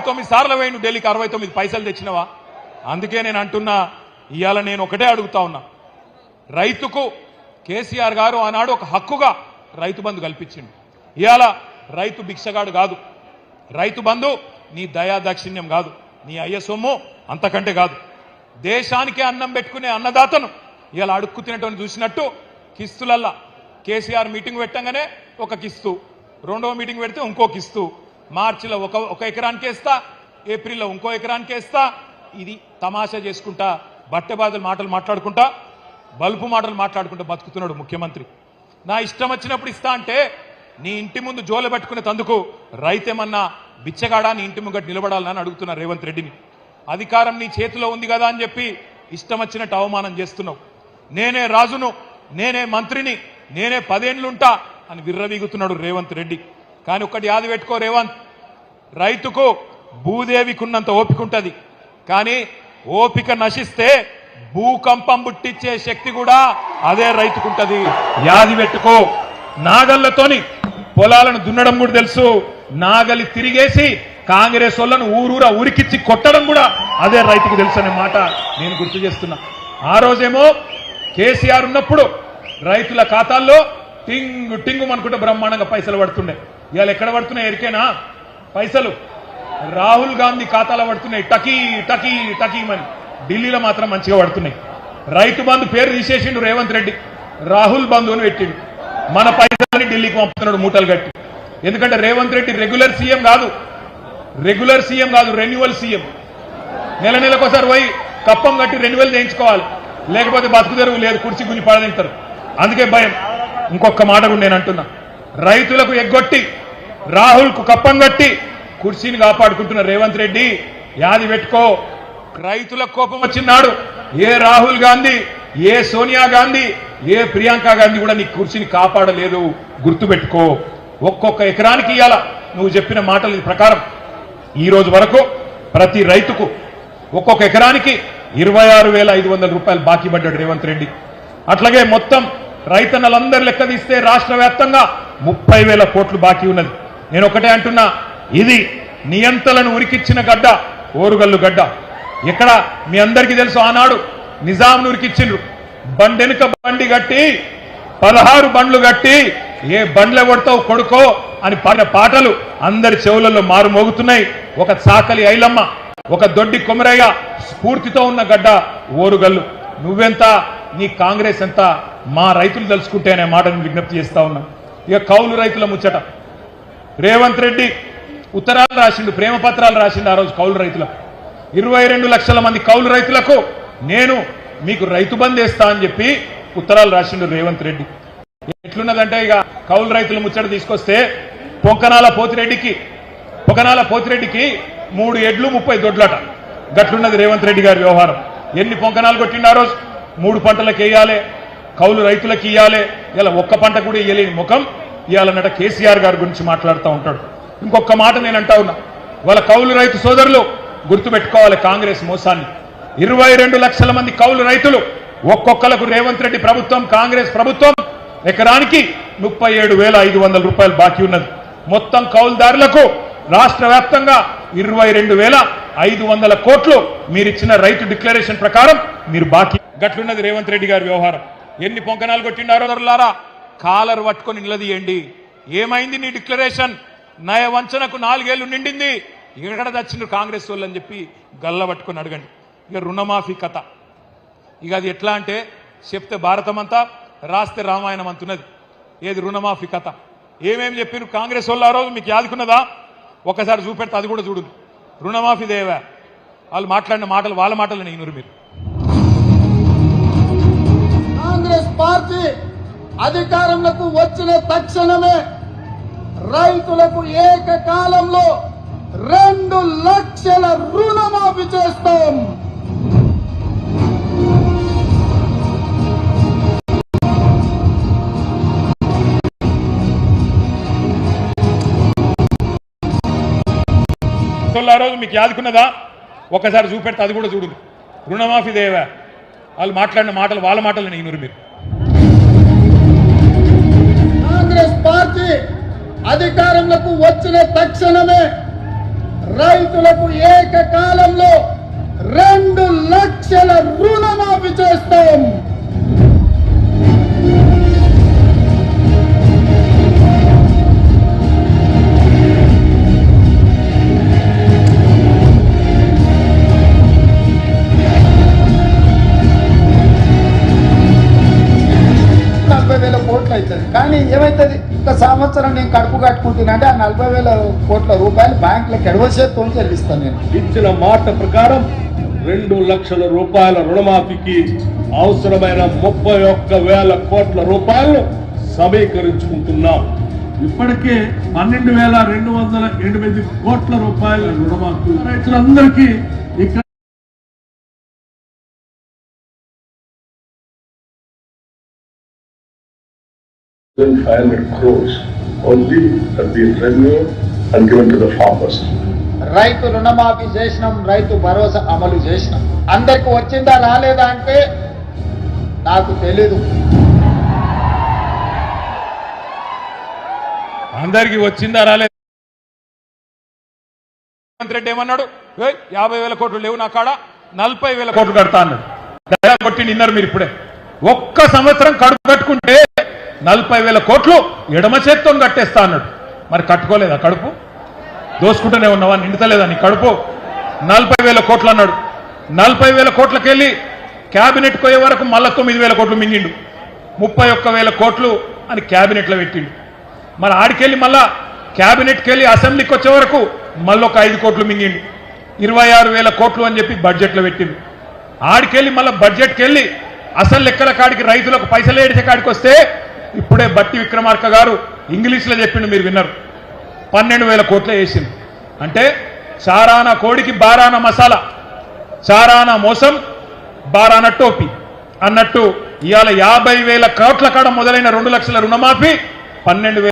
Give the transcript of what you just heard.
69 సార్లు పోయి నువ్వు ఢిల్లీకి 69 పైసలు తెచ్చినవా? అందుకే నేను అంటున్నా, ఇవాళ నేను ఒకటే అడుగుతా ఉన్నా, రైతుకు కేసీఆర్ గారు ఆనాడు ఒక హక్కుగా రైతు బంధు కల్పించిండు. ఇవాళ రైతు భిక్షగాడు కాదు, రైతు బంధు నీ దయా దాక్షిణ్యం కాదు, నీ అయ్య సొమ్ము అంతకంటే కాదు. దేశానికే అన్నం పెట్టుకునే అన్నదాతను ఇలా అడుక్కు తినటం చూసినట్టు కిస్తులల్లా కేసీఆర్ మీటింగ్ పెట్టంగానే ఒక కిస్తు, రెండవ మీటింగ్ పెడితే ఇంకో కిస్తు, మార్చిలో ఒక ఎకరానికి వేస్తా, ఏప్రిల్లో ఇంకో ఎకరానికి వేస్తా. ఇది తమాషా చేసుకుంటా, బట్టెబాదుల మాటలు మాట్లాడుకుంటా, బల్పు మాటలు మాట్లాడుకుంటా బతుకుతున్నాడు ముఖ్యమంత్రి. నా ఇష్టం వచ్చినప్పుడు ఇస్తా అంటే నీ ఇంటి ముందు జోలు పెట్టుకునే తందుకు రైతేమన్నా బిచ్చగాడా నీ ఇంటి ముంగట నిలబడాలని అడుగుతున్నా రేవంత్ రెడ్డిని. అధికారం నీ చేతిలో ఉంది కదా అని చెప్పి ఇష్టం వచ్చినట్టు అవమానం చేస్తున్నావు. నేనే రాజును, నేనే మంత్రిని, నేనే 10 ఏళ్లుంటా అని విర్రవీగుతున్నాడు రేవంత్ రెడ్డి. కానీ ఒక్కటి యాది పెట్టుకో రేవంత్, రైతుకు భూదేవికున్నంత ఓపిక ఉంటుంది, కానీ ఓపిక నశిస్తే భూకంపం పుట్టించే శక్తి కూడా అదే రైతుకుంటది. యాది పెట్టుకో. నాగళ్లతోని పొలాలను దున్నడం కూడా తెలుసు, నాగలి తిరిగేసి కాంగ్రెస్ వాళ్ళను ఊరూరా ఉరికిచ్చి కొట్టడం కూడా అదే రైతుకు తెలుసు అనే మాట నేను గుర్తు చేస్తున్నా. ఆ రోజేమో కేసీఆర్ ఉన్నప్పుడు రైతుల ఖాతాల్లో టింగు టింగు అనుకుంటే బ్రహ్మాండంగా పైసలు పడుతుండే. ఇవాళ ఎక్కడ పడుతున్నాయి ఎరికేనా పైసలు? రాహుల్ గాంధీ ఖాతాలో పడుతున్నాయి టకీ టకీ టకీమని. ఢిల్లీలో మాత్రం మంచిగా పడుతున్నాయి. రైతు బంధు పేరు తీసేసిండు రేవంత్ రెడ్డి, రాహుల్ బంధు అని పెట్టిండు. మన పైసలని ఢిల్లీకి పంపుతున్నాడు మూటలు కట్టి. ఎందుకంటే రేవంత్ రెడ్డి రెగ్యులర్ సీఎం కాదు, రెన్యువల్ సీఎం. నెల నెలకోసారి పోయి కప్పం కట్టి రెన్యువల్ చేయించుకోవాలి, లేకపోతే బతుకు తెరువు లేదు, కుర్చీ గుంజి పడదింటారు. అందుకే భయం. ఇంకొక మాట కూడా నేను అంటున్నా, రైతులకు ఎగ్గొట్టి రాహుల్కు కప్పం కట్టి కుర్చీని కాపాడుకుంటున్న రేవంత్ రెడ్డి యాది పెట్టుకో. రైతులకు కోపం వచ్చినాడు ఏ రాహుల్ గాంధీ, ఏ సోనియా గాంధీ, ఏ ప్రియాంక గాంధీ కూడా నీ కుర్చీని కాపాడలేదు, గుర్తుపెట్టుకో. ఒక్కొక్క ఎకరానికి ఇయ్యాల నువ్వు చెప్పిన మాటల ప్రకారం ఈ రోజు వరకు ప్రతి రైతుకు ఒక్కొక్క ఎకరానికి 26,500 రూపాయలు బాకీ పడ్డాడు రేవంత్ రెడ్డి. అట్లాగే మొత్తం రైతన్నలందరి లెక్క తీస్తే రాష్ట్ర వ్యాప్తంగా 30,000 కోట్లు బాకీ ఉన్నది. నేను ఒకటే అంటున్నా, ఇది నియంతలను ఉరికిచ్చిన గడ్డ, ఓరుగల్లు గడ్డ. ఎక్కడ మీ అందరికీ తెలుసు, ఆనాడు నిజాంను ఉరికిచ్చిండ్రు. బండెనుక బండి కట్టి 16 బండ్లు కట్టి ఏ బండ్లు కొడతావు కొడుకో అని పాడిన పాటలు అందరి చెవులలో మారు మోగుతున్నాయి. ఒక చాకలి ఐలమ్మ, ఒక దొడ్డి కొమరయ్య స్ఫూర్తితో ఉన్న గడ్డ ఓరుగల్లు. నువ్వెంత, నీ కాంగ్రెస్ ఎంత, మా రైతులు తెలుసుకుంటే అనే మాటను విజ్ఞప్తి చేస్తా ఉన్నా. ఇక కౌలు రైతుల ముచ్చట, రేవంత్ రెడ్డి ఉత్తరాలు రాసిండు, ప్రేమ పత్రాలు రాసిండు ఆ రోజు కౌలు రైతులకు. 22 లక్షల మంది కౌలు రైతులకు నేను మీకు రైతు బంధు వేస్తా అని చెప్పి ఉత్తరాలు రాసిండు రేవంత్ రెడ్డి. ఎట్లున్నదంటే ఇక కౌలు రైతుల ముచ్చట తీసుకొస్తే పొంకనాల పోతిరెడ్డికి 3 ఎడ్లు 30 దొడ్లట. గట్లున్నది రేవంత్ రెడ్డి గారి వ్యవహారం. ఎన్ని పొంకనాలు కొట్టిండు ఆ రోజు? 3 పంటలకు వేయాలి, కౌలు రైతులకు ఇయ్యాలి. ఇలా ఒక్క పంట కూడా ఇయ్యలేని ముఖం ఇయ్యాలన్నట కేసీఆర్ గారి గురించి మాట్లాడుతూ ఉంటాడు. ఇంకొక మాట నేను అంటా ఉన్నా, వాళ్ళ కౌలు రైతు సోదరులు గుర్తుపెట్టుకోవాలి కాంగ్రెస్ మోసాన్ని. 22 లక్షల మంది కౌలు రైతులు ఒక్కొక్కలకు రేవంత్ రెడ్డి ప్రభుత్వం, కాంగ్రెస్ ప్రభుత్వం ఎకరానికి 37,500 రూపాయలు బాకీ ఉన్నది. మొత్తం కౌలుదారులకు రాష్ట్ర వ్యాప్తంగా 22,500 కోట్లు మీరిచ్చిన రైతు డిక్లరేషన్ ప్రకారం మీరు బాకీ. గట్లున్నది రేవంత్ రెడ్డి గారి వ్యవహారం. ఎన్ని పొంకనాలు కొట్టిండారో కాలర్ పట్టుకొని నిలదీయండి. ఏమైంది నీ డిక్లరేషన్? నయ వంచనకు 4 ఏళ్లు నిండింది, ఎక్కడ తెచ్చిండ్రు కాంగ్రెస్ వాళ్ళు అని చెప్పి గల్ల పట్టుకొని అడగండి. ఇక రుణమాఫీ కథ, ఇక అది ఎట్లా అంటే చెప్తే భారతం అంతా, రాస్తే రామాయణం అంటున్నది. ఏది రుణమాఫీ కథ? ఏమేమి చెప్పారు కాంగ్రెస్ వాళ్ళు ఆ రోజు మీకు యాదుకున్నదా? ఒకసారి చూపెడితే అది కూడా చూడు. రుణమాఫీ దేవా వాళ్ళు మాట్లాడిన మాటలు వాళ్ళ మాటలు నేను మీరు. కాంగ్రెస్ పార్టీ అధికారంలోకి వచ్చిన తక్షణమే రైతులకు ఏకకాలంలో 2 లక్షల రుణమాఫీ చేస్తాం. ఆ రోజు మీకు యాదుకున్నదా? ఒకసారి చూపెడితే అది కూడా చూడు. రుణమాఫీ దేవా వాళ్ళు మాట్లాడిన మాటలు వాళ్ళ మాటలు నేను మీరు. కాంగ్రెస్ పార్టీ అధికారంలోకి వచ్చిన తక్షణమే రైతులకు ఏకకాలంలో 2 లక్షల రుణమాఫీ చేస్తాం. కోట్లు అవుతుంది. కానీ ఏమవుతుంది, ఒక సంవత్సరం నేను కడుపు కట్టుకుంటున్నానంటే ఆ 40,000 కోట్ల రూపాయలు బ్యాంకులకు ఎడవసేతో చెల్లిస్తాను. నేను ఇచ్చిన మాట ప్రకారం 2 లక్షల రూపాయల రుణమాఫీకి అవసరమైన 31,000 కోట్ల రూపాయలు సమీకరించుకుంటున్నాం. ఇప్పటికే 12,208 కోట్ల రూపాయల రుణమాఫీ రైతులందరికీ ఇక్కడ 500 crores only have been renewed and given to the farmers. రైతు రుణమాఫీ చేసినాం, రైతు భరోసా అమలు చేసినాం. అందరికి వచ్చిందా రాలేదా అంటే నాకు తెలీదు. అందరికీ వచ్చిందా రాలేదు? రెడ్డి ఏమన్నాడు? 50,000 కోట్లు లేవు నా కాడ, 40,000 కోట్లు కడతా అన్నాడు. దయా కొట్టి నిన్నారు మీరు ఇప్పుడే. ఒక్క సంవత్సరం కడుపు కట్టుకుంటే 40,000 కోట్లు ఎడమ చేత్తో కట్టేస్తా అన్నాడు. మరి కట్టుకోలేదా? కడుపు దోసుకుంటూనే ఉన్నావా? నిండుతలేదా నీ కడుపు? 40,000 కోట్లు అన్నాడు. 40,000 కోట్లకి వెళ్ళి క్యాబినెట్ పోయే వరకు మళ్ళా 9,000 కోట్లు మింగిండు. 31,000 కోట్లు అని క్యాబినెట్లో పెట్టిండు. మరి ఆడికెళ్ళి మళ్ళా క్యాబినెట్కి వెళ్ళి అసెంబ్లీకి వచ్చే వరకు మళ్ళీ ఒక 5 కోట్లు మింగిండు. 26,000 కోట్లు అని చెప్పి బడ్జెట్లో పెట్టిండు. ఆడికెళ్ళి మళ్ళీ బడ్జెట్కి వెళ్ళి అసలు లెక్కల కాడికి రైతులకు పైసలు ఏడిచే కాడికి వస్తే ఇప్పుడే బట్టి విక్రమార్క గారు ఇంగ్లీష్లో చెప్పిండు, మీరు విన్నారు. 12,000 కోట్లే వేసింది. అంటే చారానా కోడికి బారాన మసాలా, చారానా మోసం బారాన టోపీ అన్నట్టు ఇవాళ 50,000 కోట్ల కాడ మొదలైన 2 లక్షల రుణమాఫీ 12,000